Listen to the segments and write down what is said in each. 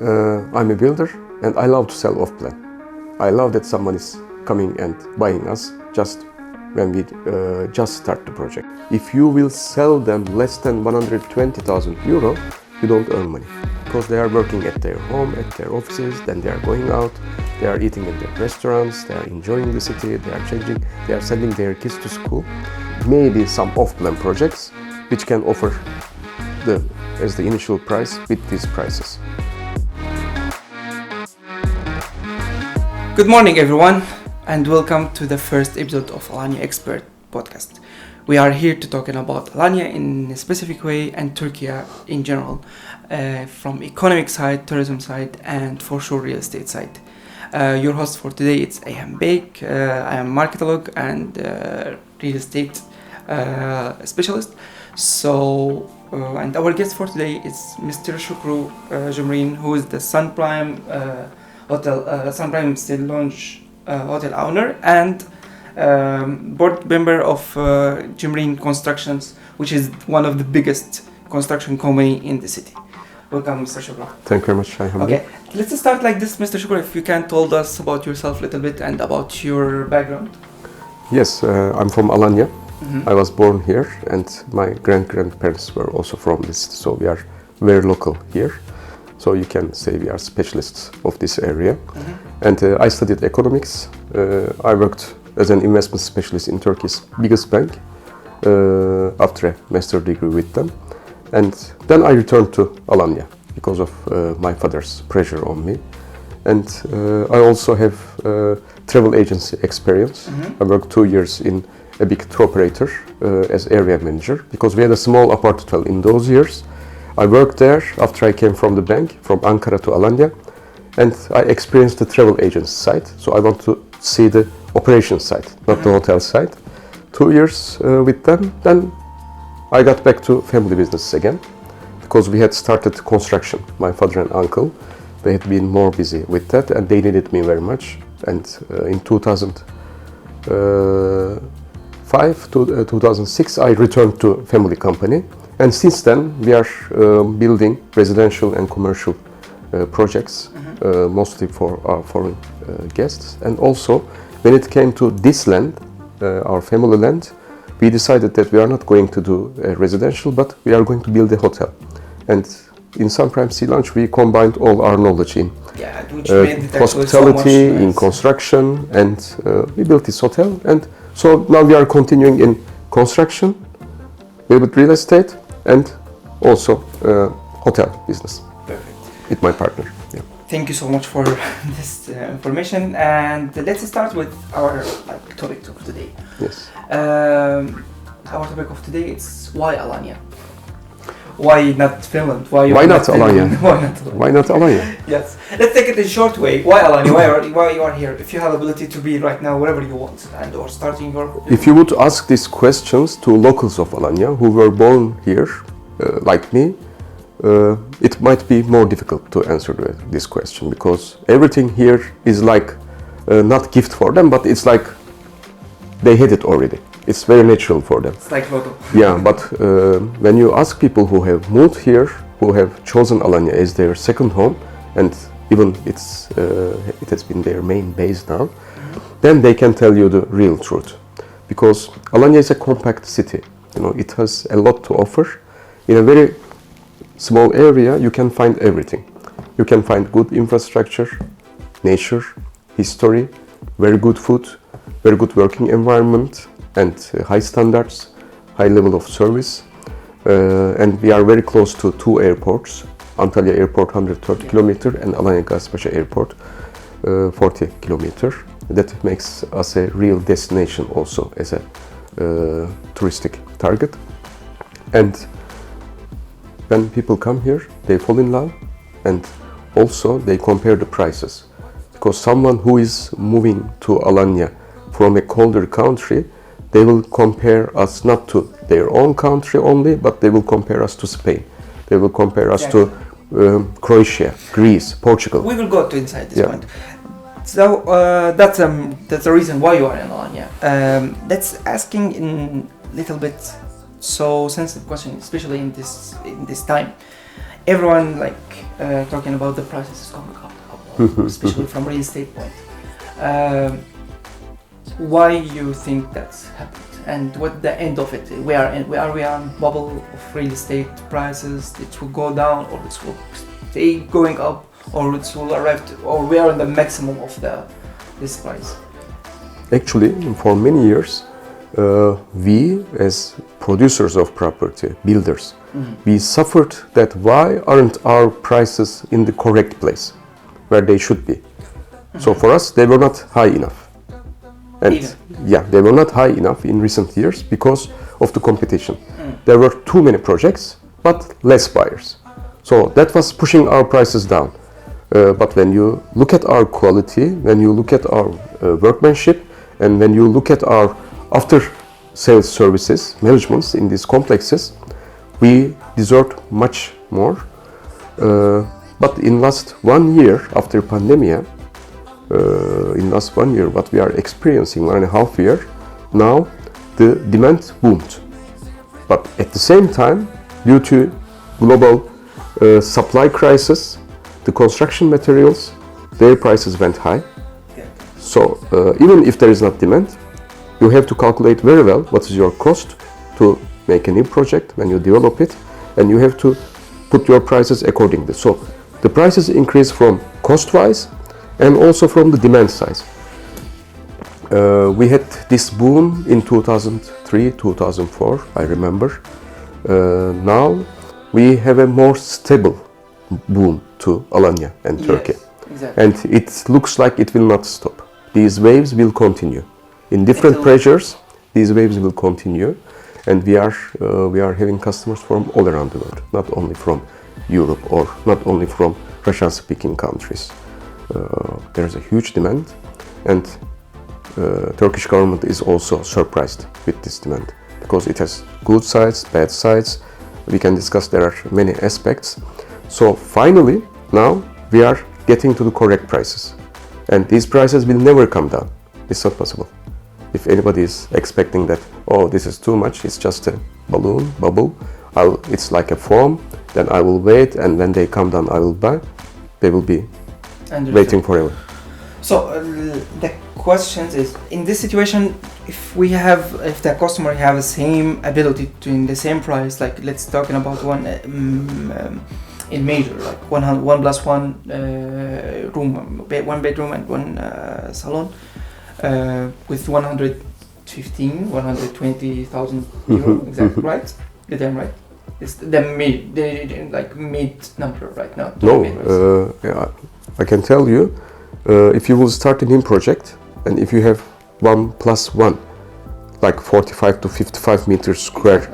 I'm a builder and I love to sell off-plan. I love that someone is coming and buying us just when we just start the project. If you will sell them less than 120,000 euro, you don't earn money. Because they are working at their home, at their offices, then they are going out, they are eating in their restaurants, they are enjoying the city, they are sending their kids to school. Maybe some off-plan projects which can offer as the initial price with these prices. Good morning everyone and welcome to the first episode of Alanya Expert podcast. We are here to talk about Alanya in a specific way and Turkey in general, from economic side, tourism side and for sure real estate side. Your host for today is Ayhan Bek. I am marketolog and real estate specialist. And our guest for today is Mr. Şükrü Cimrin, who is the Sunprime Still Lounge hotel owner and board member of Cimrin Constructions, which is one of the biggest construction company in the city. Welcome, Mr. Şükrü. Thank you very much. Okay, let's start like this, Mr. Şükrü. If you can tell us about yourself a little bit and about your background. Yes, I'm from Alanya. I was born here and my grandparents were also from this, so we are very local here. So you can say we are specialists of this area. And I studied economics. I worked as an investment specialist in Turkey's biggest bank after a master degree with them. And then I returned to Alanya because of my father's pressure on me. And I also have travel agency experience. I worked 2 years in a big tour operator as area manager because we had a small apart hotel in those years. I worked there after I came from the bank, from Ankara to Alanya, and I experienced the travel agency side. So I want to see the operation side, not the hotel side. 2 years with them, then I got back to family business again because we had started construction. My father and uncle, they had been more busy with that and they needed me very much. And in 2005 to 2006, I returned to family company. And since then, we are building residential and commercial projects, mostly for our foreign guests. And also, when it came to this land, our family land, we decided that we are not going to do a residential, but we are going to build a hotel. And in Sunprime Sea Lounge, we combined all our knowledge in hospitality, in construction, and we built this hotel. And so now we are continuing in construction, a little bit real estate, and also hotel business. Perfect. With my partner. Yeah. Thank you so much for this information, and let's start with our topic of today. Yes. Our topic of today is why Alanya? Why not Finland? Why not Alanya? Why not Alanya? Why not Alanya? Yes. Let's take it in a short way. Why Alanya? Why you are here? If you have ability to be right now wherever you want and or starting your... If you would ask these questions to locals of Alanya who were born here, like me, it might be more difficult to answer this question because everything here is like not gift for them, but it's like they had it already. It's very natural for them. It's like local. Yeah, but when you ask people who have moved here, who have chosen Alanya as their second home, and even it has been their main base now, then they can tell you the real truth. Because Alanya is a compact city. You know, it has a lot to offer. In a very small area, you can find everything. You can find good infrastructure, nature, history, very good food, very good working environment, and high standards, high level of service. And we are very close to 2 airports, Antalya Airport 130 km and Alanya Gazipaşa Airport 40 km. That makes us a real destination also as a touristic target. And when people come here, they fall in love and also they compare the prices. Because someone who is moving to Alanya from a colder country, they will compare us not to their own country only, but they will compare us to Spain. They will compare us to Croatia, Greece, Portugal. We will go to inside this point. So that's the reason why you are in Alanya. That's asking in little bit so sensitive question, especially in this time. Everyone talking about the prices going up, especially from real estate point. Why you think that's happened, and what the end of it? We are on bubble of real estate prices. It will go down, or it will stay going up, or it will arrive to, or we are in the maximum of this price. Actually, for many years, we as producers of property, builders, we suffered that why aren't our prices in the correct place where they should be? So for us, they were not high enough. And yeah, they were not high enough in recent years because of the competition. There were too many projects, but less buyers. So that was pushing our prices down. But when you look at our quality, when you look at our workmanship, and when you look at our after-sales services, managements in these complexes, we deserved much more. But in last 1 year after pandemic, what we are experiencing 1.5 years, now the demand boomed. But at the same time, due to global supply crisis, the construction materials, their prices went high. So even if there is not demand, you have to calculate very well what is your cost to make a new project when you develop it, and you have to put your prices accordingly. So the prices increase from cost-wise and also from the demand side. We had this boom in 2003, 2004, I remember. Now we have a more stable boom to Alanya and Turkey. Exactly. And it looks like it will not stop. These waves will continue. In different pressures, these waves will continue. And we are having customers from all around the world, not only from Europe or not only from Russian-speaking countries. There's a huge demand, and Turkish government is also surprised with this demand because it has good sides, bad sides. We can discuss, there are many aspects. So finally, now we are getting to the correct prices, and these prices will never come down. It's not possible. If anybody is expecting that, oh, this is too much, it's just a bubble, it's like a foam, then I will wait, and when they come down, I will buy. They will be waiting forever. So the question is, in this situation, if the customer have the same ability to in the same price, like let's talking about one in major, like 1+1 room, 1 bedroom and 1 salon, with 120,000 euro, exactly, right? Did I right? It's the mid number right now. No, I can tell you, if you will start a new project, and if you have 1+1, like 45 to 55 meters square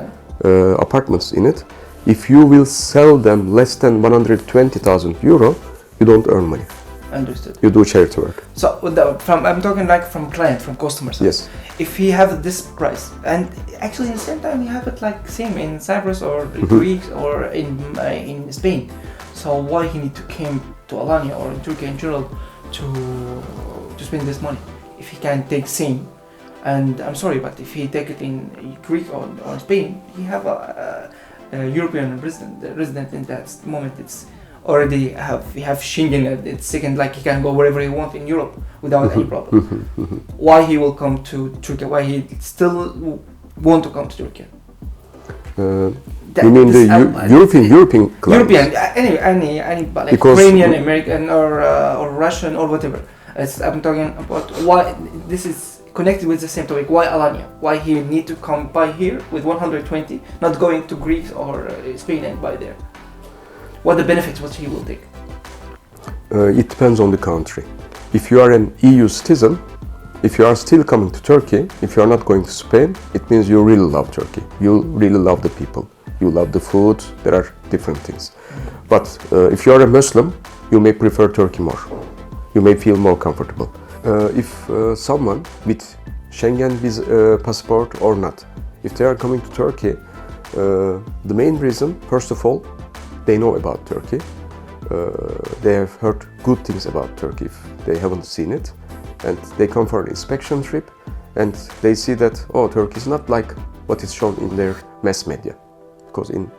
apartments in it, if you will sell them less than 120,000 euro, you don't earn money. Understood. You do charity work. So I'm talking like from client, from customers. Yes. If he have this price, and actually in the same time you have it like same in Cyprus or Greece or in Spain, so why he need to come to Alanya or in Turkey in general to spend this money if he can take same? And I'm sorry, but if he take it in Greece or Spain, he have a European resident in that moment. It's already have Schengen. It's second, like he can go wherever he want in Europe without any problem. Why he will come to Turkey? Why he still want to come to Turkey? You mean the European clients? European, any like Because Ukrainian, American, or Russian or whatever. I'm talking about why this is connected with the same topic. Why Alanya? Why he need to come buy here with 120, not going to Greece or Spain and buy there? What the benefits what he will take? It depends on the country. If you are an EU citizen, if you are still coming to Turkey, if you are not going to Spain, it means you really love Turkey. You really love the people. You love the food. There are different things. But if you are a Muslim, you may prefer Turkey more. You may feel more comfortable. If someone with Schengen passport or not, if they are coming to Turkey, the main reason, first of all, they know about Turkey. They have heard good things about Turkey if they haven't seen it. And they come for an inspection trip, and they see that, oh, Turkey is not like what is shown in their mass media. Because in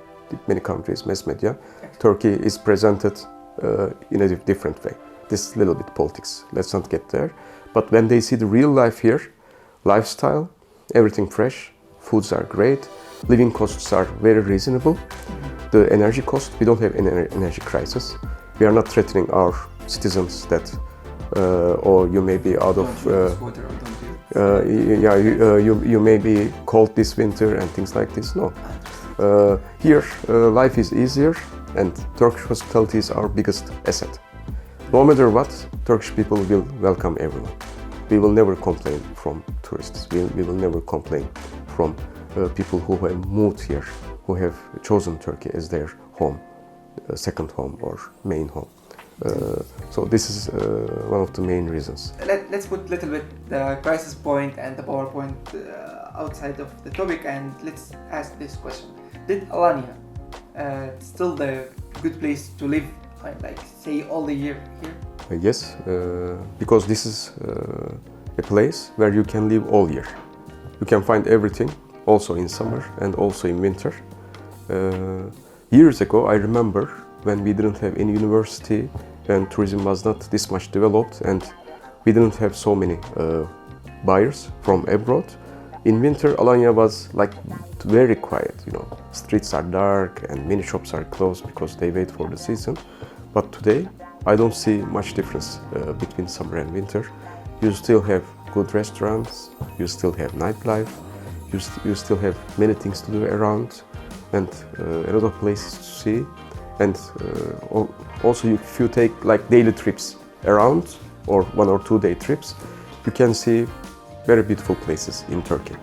many countries, mass media, Turkey is presented in a different way. This little bit politics, let's not get there. But when they see the real life here, lifestyle, everything fresh, foods are great, living costs are very reasonable. The energy cost, we don't have any energy crisis. We are not threatening our citizens that, or you may be out of, you may be cold this winter and things like this. No. Here, life is easier, and Turkish hospitality is our biggest asset. No matter what, Turkish people will welcome everyone. We will never complain from tourists. We will never complain from people who have moved here, who have chosen Turkey as their home, second home or main home. So this is one of the main reasons. Let's put a little bit the crisis point and the PowerPoint outside of the topic, and let's ask this question. Did Alanya still the good place to live, like say all the year here? Yes, because this is a place where you can live all year. You can find everything, also in summer and also in winter. Years ago, I remember when we didn't have any university and tourism was not this much developed, and we didn't have so many buyers from abroad. In winter, Alanya was like very quiet, you know. Streets are dark and many shops are closed because they wait for the season. But today, I don't see much difference between summer and winter. You still have good restaurants, you still have nightlife, you still have many things to do around, and a lot of places to see. And also, if you take like daily trips around or 1 or 2 day trips, you can see very beautiful places in Turkey.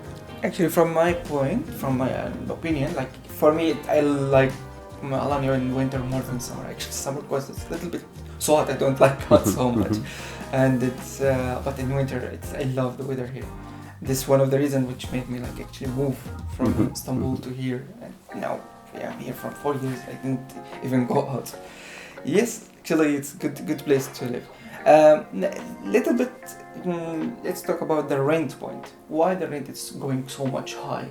Actually, from my opinion, like for me, I like Alanya in winter more than summer. Actually, summer was a little bit so hot. I don't like hot so much, and it's but in winter, I love the weather here. This is one of the reasons which made me like actually move from Istanbul to here, and now I'm here for 4 years. I didn't even go out. Yes, actually, it's good place to live. Little bit. Let's talk about the rent point. Why the rent is going so much high?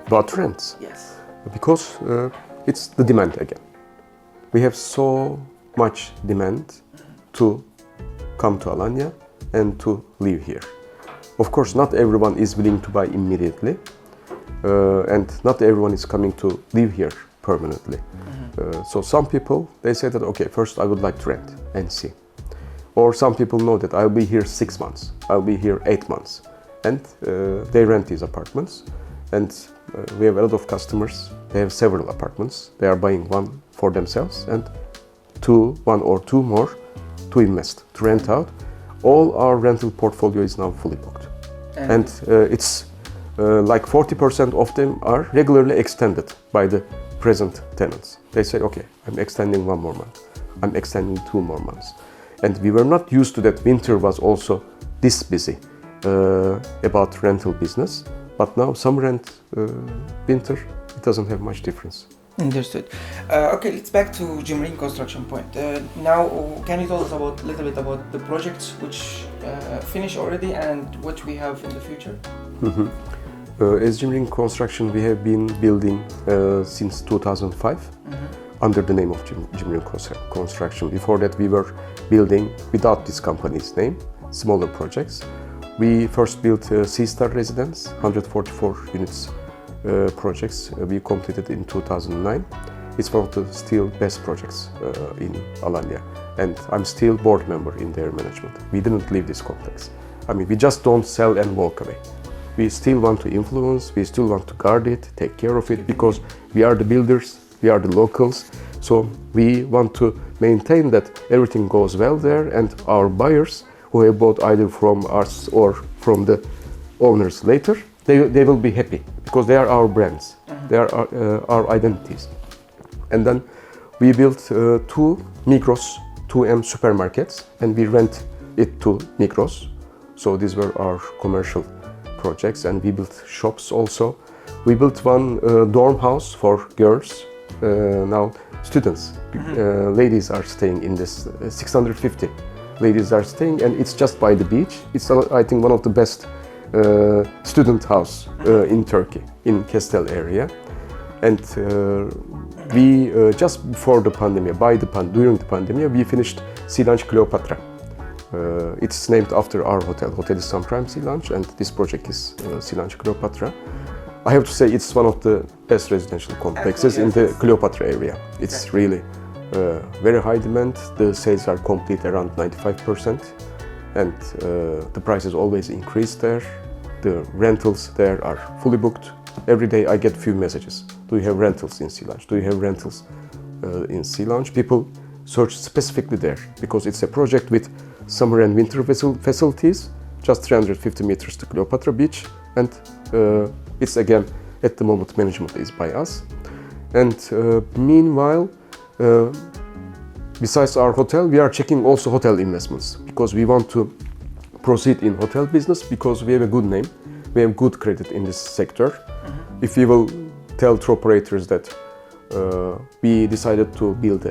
About rents? Yes. Because it's the demand again. We have so much demand to come to Alanya and to live here. Of course, not everyone is willing to buy immediately, and not everyone is coming to live here permanently. So some people, they say that, okay, first I would like to rent and see. Or some people know that I'll be here 6 months, I'll be here 8 months, and they rent these apartments. And we have a lot of customers, they have several apartments, they are buying one for themselves and one or two more to invest, to rent out. All our rental portfolio is now fully booked. And it's like 40% of them are regularly extended by the present tenants. They say, okay, I'm extending 1 more month, I'm extending 2 more months. And we were not used to that winter was also this busy about rental business. But now summer and winter, it doesn't have much difference. Understood. Okay, let's back to Cimrin construction point. Now, can you tell us a little bit about the projects which finished already and what we have in the future? As Cimrin construction, we have been building since 2005 under the name of Cimrin construction. Before that, we were building without this company's name, smaller projects. We first built C-Star Residence, 144 units projects we completed in 2009. It's one of the still best projects in Alanya, and I'm still board member in their management. We didn't leave this complex. I mean, we just don't sell and walk away. We still want to influence, we still want to guard it, take care of it, because we are the builders, we are the locals. So we want to maintain that everything goes well there, and our buyers who have bought either from us or from the owners later, they will be happy because they are our brands, they are our identities. And then we built 2 Migros 2M supermarkets, and we rent it to Migros. So these were our commercial projects, and we built shops also. We built one dorm house for girls. Now students, ladies are staying in this 650. Ladies are staying, and it's just by the beach. It's, I think, one of the best student house in Turkey, in Kestel area. And we just before the pandemic, during the pandemic, we finished Sea Lounge Cleopatra. It's named after our hotel. Hotel is Sun Prime Sea Lounge, and this project is Sea Lounge Cleopatra. I have to say it's one of the best residential complexes in the Cleopatra area. It's really very high demand. The sales are complete around 95%, and the prices always increase there. The rentals there are fully booked. Every day I get few messages. Do you have rentals in Sea Lounge? Do you have rentals in Sea Lounge? People search specifically there because it's a project with summer and winter facilities, just 350 meters to Cleopatra Beach, and it's again at the moment management is by us. And meanwhile, besides our hotel, we are checking also hotel investments because we want to proceed in hotel business because we have a good name, we have good credit in this sector. If we will tell tour operators that we decided to build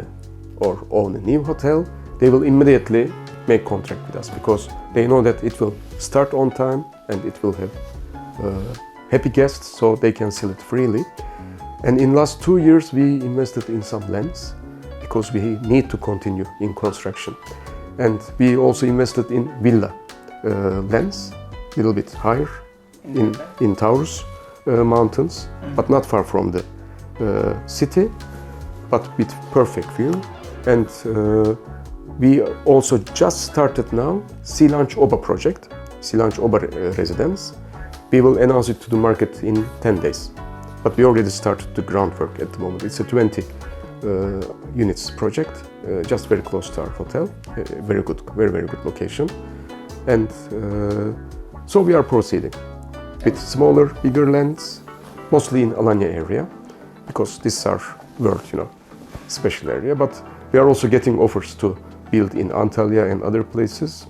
or own a new hotel, they will immediately make contract with us because they know that it will start on time and it will have happy guests, so they can sell it freely. And in last 2 years we invested in some lands because we need to continue in construction. And we also invested in villa lands, a little bit higher in Taurus mountains, but not far from the city, but with perfect view. And we also just started now Sea Lounge Oba project, Sea Lounge Oba residence. We will announce it to the market in 10 days, but we already started the groundwork at the moment. It's a 20 units project, just very close to our hotel, very good, very good location. And so we are proceeding with smaller, bigger lands, mostly in Alanya area, because this is our world, special area. But we are also getting offers to build in Antalya and other places.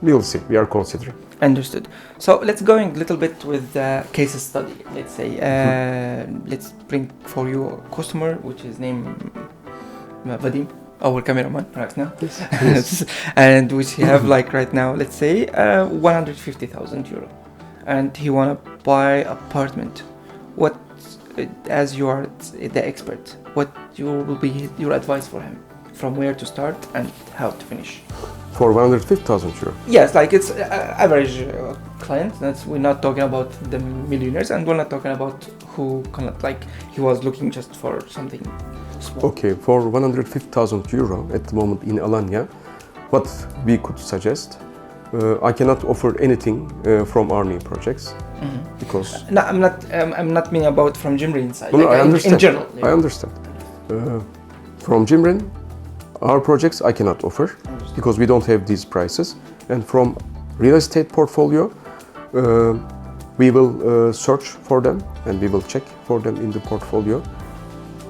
We'll see. We are considering. Understood. So let's go a little bit with the case study. Let's say, let's bring for you a customer, which is named Vadim, our cameraman right now. Yes. And which he have like right now, let's say, 150,000 euro. And he wanna buy apartment. What, as you are the expert, what will be your advice for him? From where to start and how to finish? For 150,000 euro? Yes, like it's average client. We're not talking about the millionaires, and we're not talking about who cannot, like he was looking just for something small. Okay, for 150,000 euro at the moment in Alanya, what we could suggest, I cannot offer anything from our new projects because. No, I'm not meaning about from Cimrin side. No, like, I understand. In general. I understand. From Cimrin, our projects I cannot offer because we don't have these prices. And from real estate portfolio, we will search for them and we will check for them in the portfolio.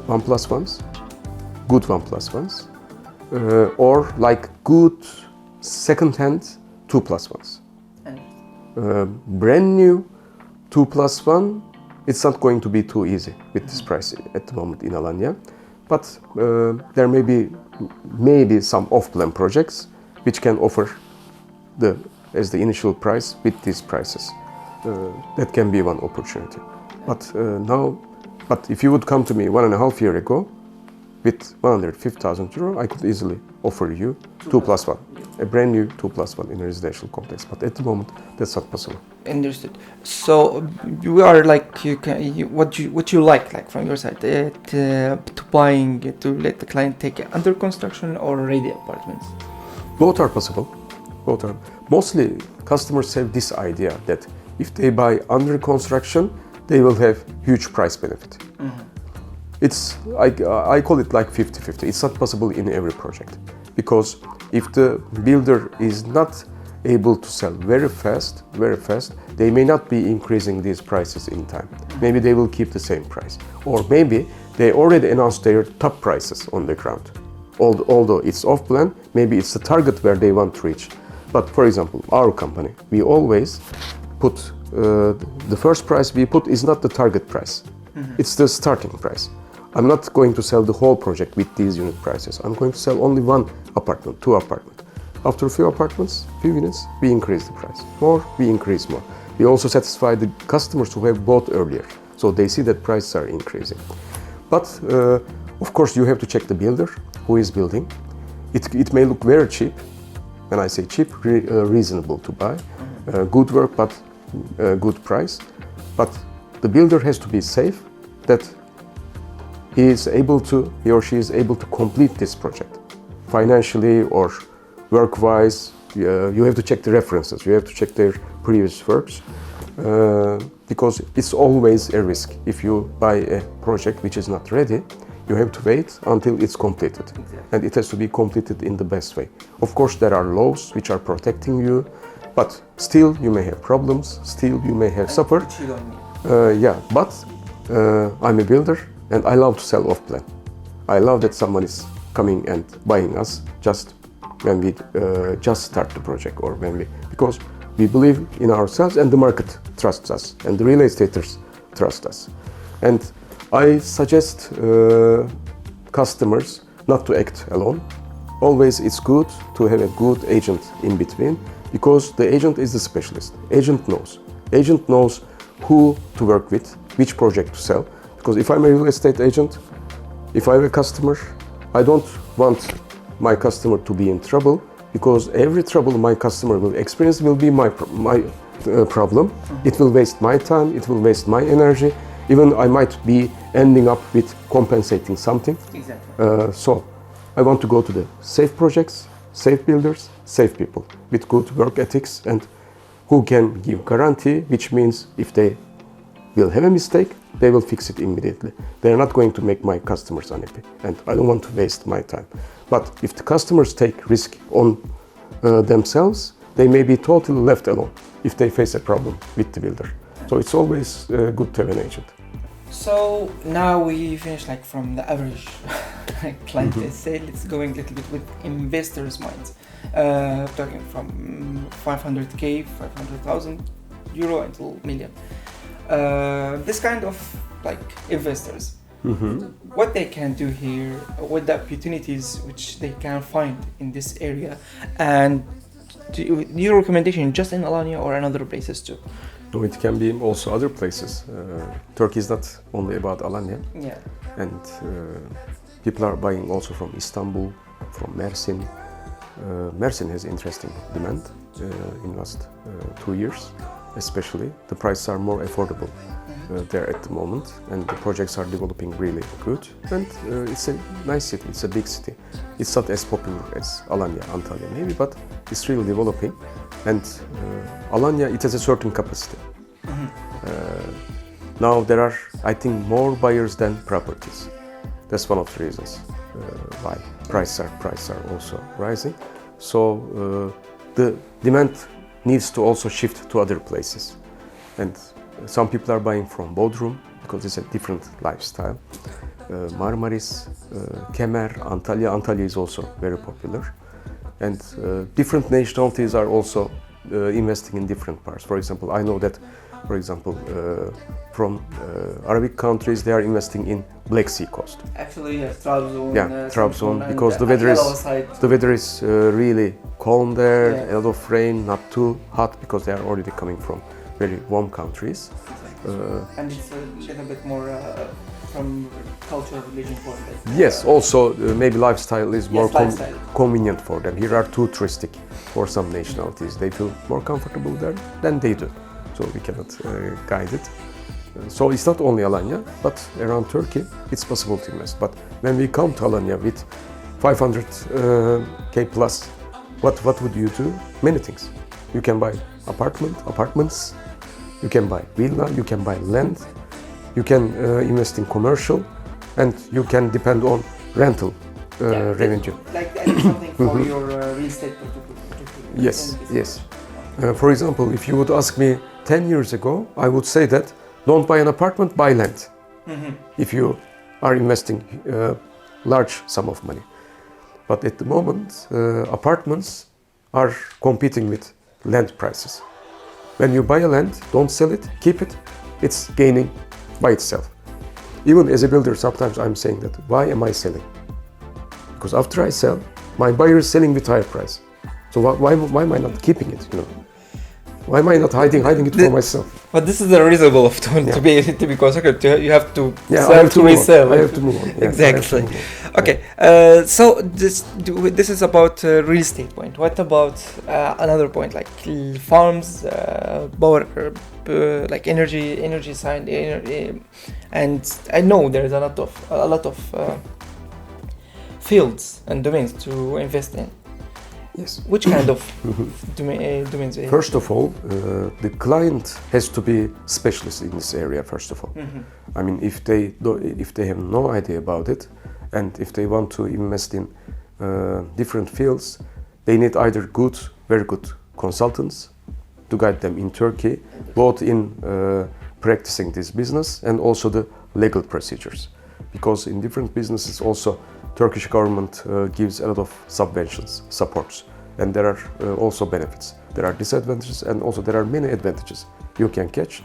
1+1s, good 1+1s, or like good second-hand 2+1s. Brand new 2+1, it's not going to be too easy with this price at the moment in Alanya. But there may be some off-plan projects which can offer as the initial price with these prices. That can be one opportunity. But if you would come to me 1.5 years ago with 150,000 euro, I could easily offer you 2+1, a brand new 2+1 in a residential complex. But at the moment, that's not possible. Understood. So you are like what you like from your side to buying to let the client take under construction or ready apartments. Both are possible. Both are. Mostly customers have this idea that if they buy under construction, they will have huge price benefit. It's I call it like 50-50. It's not possible in every project because if the builder is not able to sell very fast, they may not be increasing these prices in time. Maybe they will keep the same price, or maybe they already announced their top prices on the ground. Although it's off plan, maybe it's the target where they want to reach. But for example, our company, we always put the first price we put is not the target price. It's the starting price. I'm not going to sell the whole project with these unit prices. I'm going to sell only one apartment, 2 apartments. After a few apartments, few units, we increase the price. More, we increase more. We also satisfy the customers who have bought earlier, so they see that prices are increasing. But Of course, you have to check the builder who is building. It may look very cheap. When I say cheap, reasonable to buy. Good work, but good price. But the builder has to be safe that he or she is able to complete this project financially or work-wise. You have to check the references. You have to check their previous works because it's always a risk. If you buy a project which is not ready, you have to wait until it's completed. Exactly. And it has to be completed in the best way. Of course, there are laws which are protecting you, but still you may have problems, still you may have suffered. Which you don't need. But I'm a builder and I love to sell off-plan. I love that someone is coming and buying us just when we just start the project or because we believe in ourselves and the market trusts us and the real estaters trust us. And I suggest customers not to act alone. Always it's good to have a good agent in between because the agent is the specialist. Agent knows who to work with, which project to sell. Because if I'm a real estate agent, if I have a customer, I don't want my customer to be in trouble because every trouble my customer will experience will be my problem. It will waste my time, it will waste my energy. Even I might be ending up with compensating something. Exactly. So I want to go to the safe projects, safe builders, safe people with good work ethics and who can give guarantee, which means if they will have a mistake, they will fix it immediately. They are not going to make my customers unhappy and I don't want to waste my time. But if the customers take risk on themselves, they may be totally left alone if they face a problem with the builder. So it's always good to have an agent. So now we finished from the average client sale. It's going a little bit with investors' minds. Talking from 500k, 500,000 euro until million. This kind of investors, what they can do here, what the opportunities which they can find in this area, and your recommendation just in Alanya or in other places too? No, it can be also other places. Turkey is not only about Alanya. Yeah. And people are buying also from Istanbul, from Mersin. Mersin has interesting demand in last 2 years, especially. The prices are more affordable there at the moment, and the projects are developing really good. And it's a nice city, it's a big city. It's not as popular as Alanya, Antalya maybe, but it's really developing. And Alanya, it has a certain capacity. Now there are, I think, more buyers than properties. That's one of the reasons why prices are also rising. So the demand needs to also shift to other places. And some people are buying from Bodrum because it's a different lifestyle. Marmaris, Kemer, Antalya. Antalya is also very popular. And different nationalities are also investing in different parts. For example, I know that, from Arabic countries, they are investing in Black Sea coast. Actually, yes, Trabzon. Trabzon, because the weather is really calm there, a lot of rain, not too hot, because they are already coming from very warm countries. And it's a little bit more from cultural religion point of view. Yes, also maybe lifestyle is more lifestyle. Convenient for them. Here are too touristic for some nationalities. They feel more comfortable there than they do. So we cannot guide it. So it's not only Alanya, but around Turkey, it's possible to invest. But when we come to Alanya with 500k plus, what would you do? Many things. You can buy apartments, you can buy villa, you can buy land, you can invest in commercial, and you can depend on rental revenue. Like something for your real estate portfolio. Yes. For example, if you would ask me 10 years ago, I would say that don't buy an apartment, buy land. If you are investing large sum of money. But at the moment, apartments are competing with land prices. When you buy a land, don't sell it, keep it, it's gaining by itself. Even as a builder, sometimes I'm saying that, why am I selling? Because after I sell, my buyer is selling with higher price. So why am I not keeping it? Why am I not hiding it for myself? But this is the reasonable of to be consecrated. You have to Yeah, sell I have to resell. I have to move on. Yeah, Exactly. Okay. So this is about real estate point. What about another point like farms, power, like energy side, and I know there is a lot of fields and domains to invest in. Yes. Which kind of domains? First of all, the client has to be specialist in this area. First of all, I mean, if they have no idea about it, and if they want to invest in different fields, they need either very good consultants to guide them in Turkey, both in practicing this business and also the legal procedures, because in different businesses also Turkish government gives a lot of subventions, supports, and there are also benefits. There are disadvantages and also there are many advantages you can catch.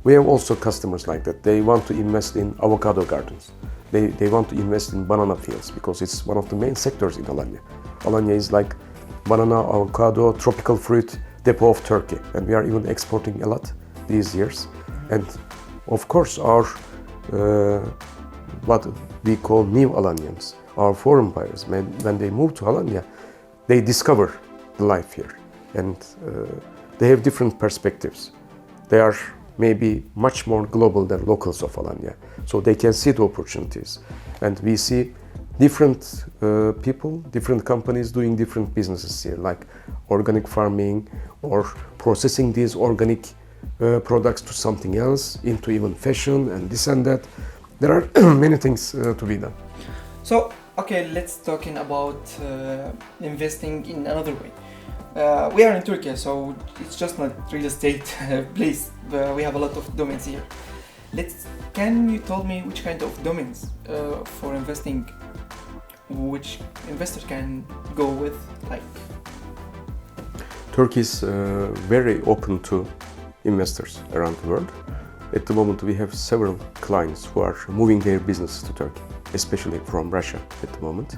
We have also customers like that. They want to invest in avocado gardens. They want to invest in banana fields because it's one of the main sectors in Alanya. Alanya is like banana, avocado, tropical fruit depot of Turkey, and we are even exporting a lot these years. And of course our what we call new Alanyans, our foreign buyers, when they move to Alanya, they discover the life here, and they have different perspectives. They are maybe much more global than locals of Alanya, so they can see the opportunities. And we see different people, different companies doing different businesses here, like organic farming or processing these organic products to something else, into even fashion and this and that. There are many things to be done. So, okay, let's talking about investing in another way. We are in Turkey, so it's just not real estate place. We have a lot of domains here. Can you tell me which kind of domains for investing, which investor can go with? Like, Turkey is very open to investors around the world. At the moment, we have several clients who are moving their business to Turkey, especially from Russia at the moment.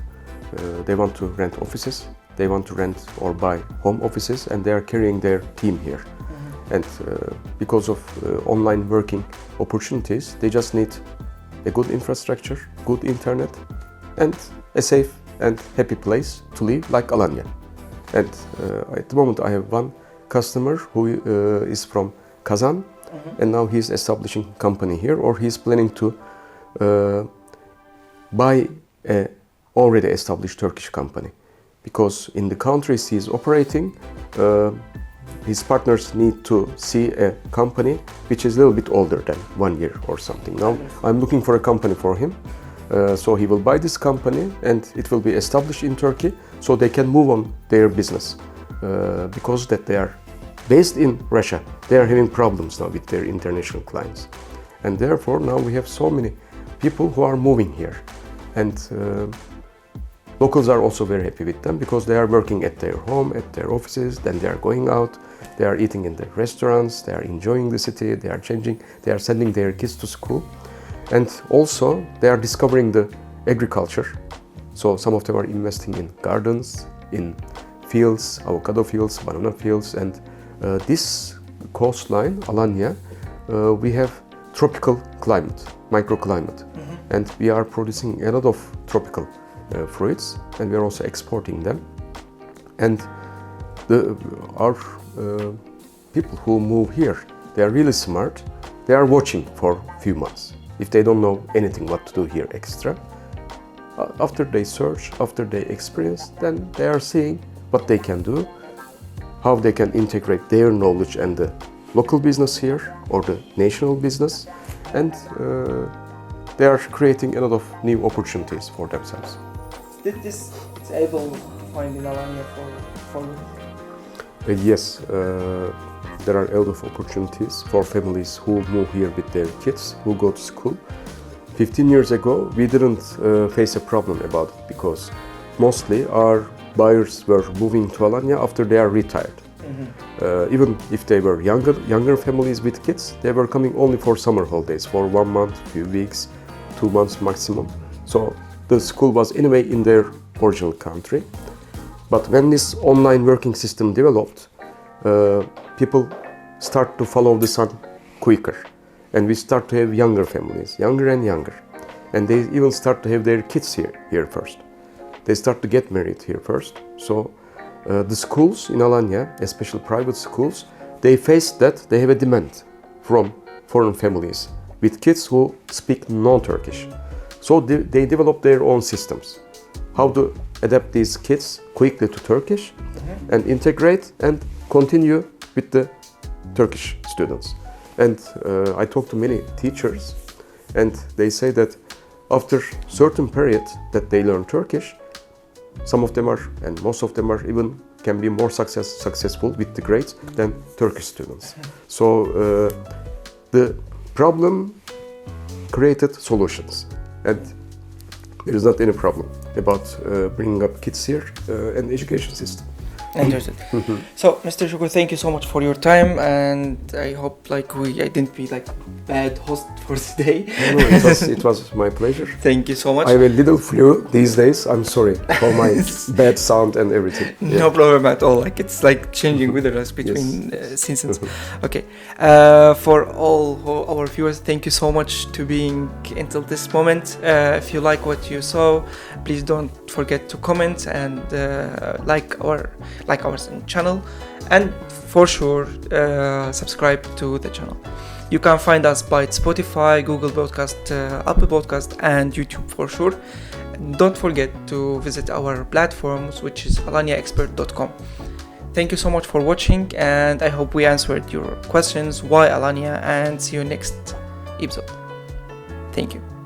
They want to rent offices, they want to rent or buy home offices, and they are carrying their team here. And because of online working opportunities, they just need a good infrastructure, good internet, and a safe and happy place to live like Alanya. And at the moment, I have one customer who is from Kazan, and now he's establishing company here, or he's planning to buy a already established Turkish company, because in the countries he's operating, his partners need to see a company which is a little bit older than 1 year or something. Now I'm looking for a company for him, so he will buy this company and it will be established in Turkey, so they can move on their business, because that they are based in Russia, they are having problems now with their international clients. And therefore now we have so many people who are moving here. And locals are also very happy with them, because they are working at their home, at their offices, then they are going out, they are eating in the restaurants, they are enjoying the city, they are sending their kids to school. And also they are discovering the agriculture. So some of them are investing in gardens, in fields, avocado fields, banana fields, and this coastline, Alanya, we have tropical climate, microclimate, and we are producing a lot of tropical fruits, and we are also exporting them. And our people who move here, they are really smart. They are watching for a few months. If they don't know anything what to do here extra, after they search, after they experience, then they are seeing what they can do, how they can integrate their knowledge and the local business here or the national business, and they are creating a lot of new opportunities for themselves. Did this able to find in Alanya for Yes, there are a lot of opportunities for families who move here with their kids, who go to school. 15 years ago, we didn't face a problem about it, because mostly our buyers were moving to Alanya after they are retired. Even if they were younger families with kids, they were coming only for summer holidays, for 1 month, few weeks, 2 months maximum. So the school was anyway in their original country. But when this online working system developed, people start to follow the sun quicker, and we start to have younger families, younger and younger, and they even start to have their kids here first. They start to get married here first. So the schools in Alanya, especially private schools, they face that they have a demand from foreign families with kids who speak non-Turkish. So they develop their own systems. How to adapt these kids quickly to Turkish and integrate and continue with the Turkish students. And I talked to many teachers, and they say that after certain period that they learn Turkish, some of them are, and most of them are even can be more successful with the grades than Turkish students. So the problem created solutions, and there is not any problem about bringing up kids here and the education system. Interesting. So, Mr. Şükrü, thank you so much for your time, and I hope I didn't be bad host for today. No, it was my pleasure. Thank you so much. I have a little flu these days. I'm sorry for my bad sound and everything. No problem at all. It's changing weather between seasons. Okay. For all our viewers, thank you so much to being until this moment. If you like what you saw, please don't forget to comment and like our channel, and for sure subscribe to the channel. You can find us by Spotify, Google Podcast, Apple Podcast, and YouTube for sure. Don't forget to visit our platforms, which is alanyaexpert.com. Thank you so much for watching, and I hope we answered your questions. Why Alanya? And see you next episode. Thank you.